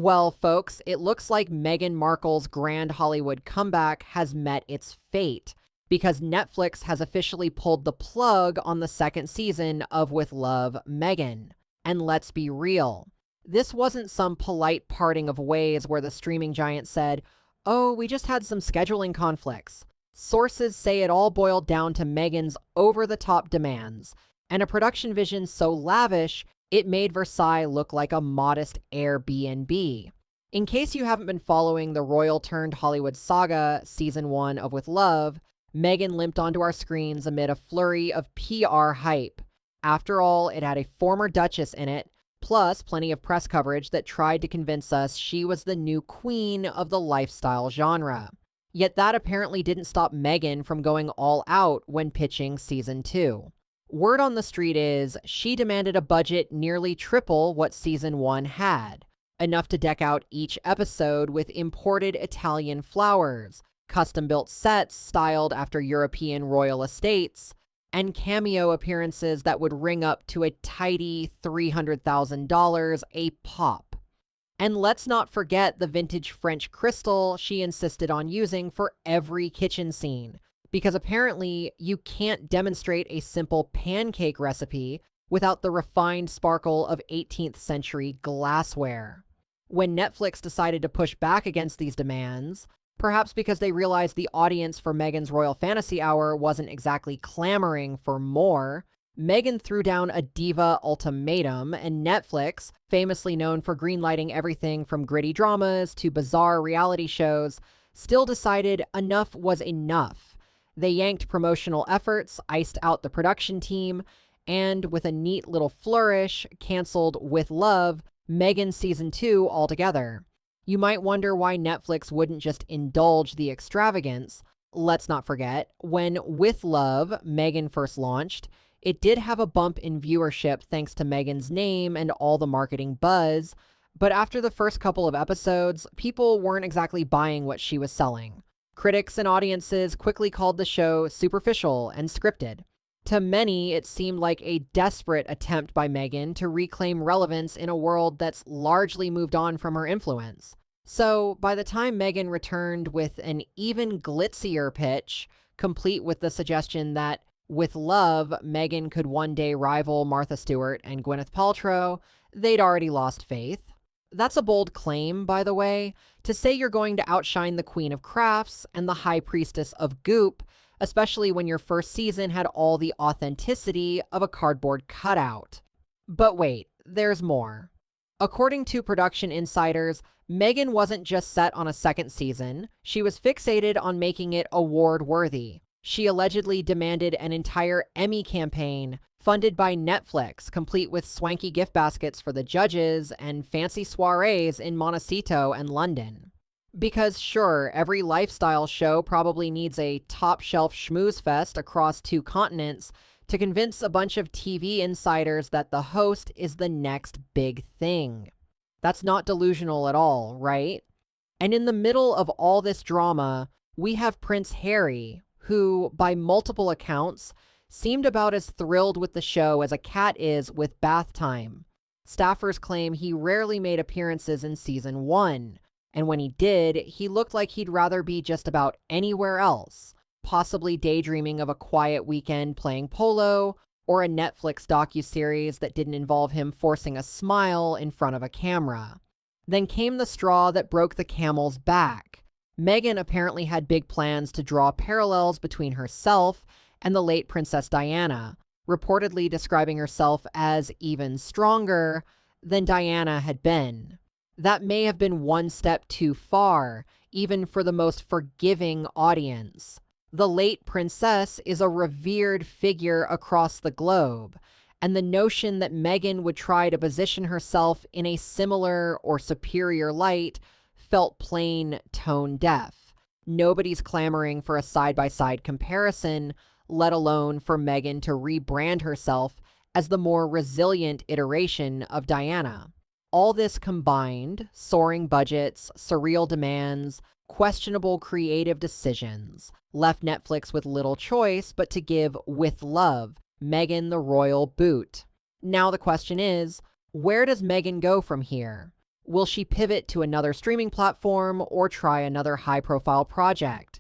Well, folks, it looks like Meghan Markle's grand Hollywood comeback has met its fate because Netflix has officially pulled the plug on the second season of With Love, Meghan. And let's be real, this wasn't some polite parting of ways where the streaming giant said, "Oh, we just had some scheduling conflicts." Sources say it all boiled down to Meghan's over-the-top demands and a production vision so lavish it made Versailles look like a modest Airbnb. In case you haven't been following the royal-turned-Hollywood saga, Season 1 of With Love, Meghan limped onto our screens amid a flurry of PR hype. After all, it had a former duchess in it, plus plenty of press coverage that tried to convince us she was the new queen of the lifestyle genre. Yet that apparently didn't stop Meghan from going all out when pitching Season 2. Word on the street is she demanded a budget nearly triple what Season 1 had, enough to deck out each episode with imported Italian flowers, custom-built sets styled after European royal estates, and cameo appearances that would ring up to a tidy $300,000 a pop. And let's not forget the vintage French crystal she insisted on using for every kitchen scene, because apparently you can't demonstrate a simple pancake recipe without the refined sparkle of 18th century glassware. When Netflix decided to push back against these demands, perhaps because they realized the audience for Meghan's Royal Fantasy Hour wasn't exactly clamoring for more, Meghan threw down a Diva ultimatum, and Netflix, famously known for greenlighting everything from gritty dramas to bizarre reality shows, still decided enough was enough. They yanked promotional efforts, iced out the production team, and with a neat little flourish, canceled With Love, Meghan Season 2 altogether. You might wonder why Netflix wouldn't just indulge the extravagance. Let's not forget, when With Love, Meghan first launched, it did have a bump in viewership thanks to Meghan's name and all the marketing buzz, but after the first couple of episodes, people weren't exactly buying what she was selling. Critics and audiences quickly called the show superficial and scripted. To many, it seemed like a desperate attempt by Meghan to reclaim relevance in a world that's largely moved on from her influence. So, by the time Meghan returned with an even glitzier pitch, complete with the suggestion that, with love, Meghan could one day rival Martha Stewart and Gwyneth Paltrow, they'd already lost faith. That's a bold claim, by the way, to say you're going to outshine the Queen of Crafts and the High Priestess of Goop, especially when your first season had all the authenticity of a cardboard cutout. But wait, there's more. According to production insiders, Meghan wasn't just set on a second season, she was fixated on making it award-worthy. She allegedly demanded an entire Emmy campaign funded by Netflix, complete with swanky gift baskets for the judges and fancy soirees in Montecito and London. Because sure, every lifestyle show probably needs a top-shelf schmooze fest across 2 continents to convince a bunch of TV insiders that the host is the next big thing. That's not delusional at all, right? And in the middle of all this drama, we have Prince Harry, who, by multiple accounts, seemed about as thrilled with the show as a cat is with bath time. Staffers claim he rarely made appearances in Season 1, and when he did, he looked like he'd rather be just about anywhere else, possibly daydreaming of a quiet weekend playing polo, or a Netflix docuseries that didn't involve him forcing a smile in front of a camera. Then came the straw that broke the camel's back. Meghan apparently had big plans to draw parallels between herself and the late Princess Diana, reportedly describing herself as even stronger than Diana had been. That may have been one step too far, even for the most forgiving audience. The late princess is a revered figure across the globe, and the notion that Meghan would try to position herself in a similar or superior light felt plain tone deaf. Nobody's clamoring for a side-by-side comparison, let alone for Meghan to rebrand herself as the more resilient iteration of Diana. All this combined, soaring budgets, surreal demands, questionable creative decisions, left Netflix with little choice but to give With Love, Meghan the royal boot. Now the question is, where does Meghan go from here? Will she pivot to another streaming platform or try another high-profile project?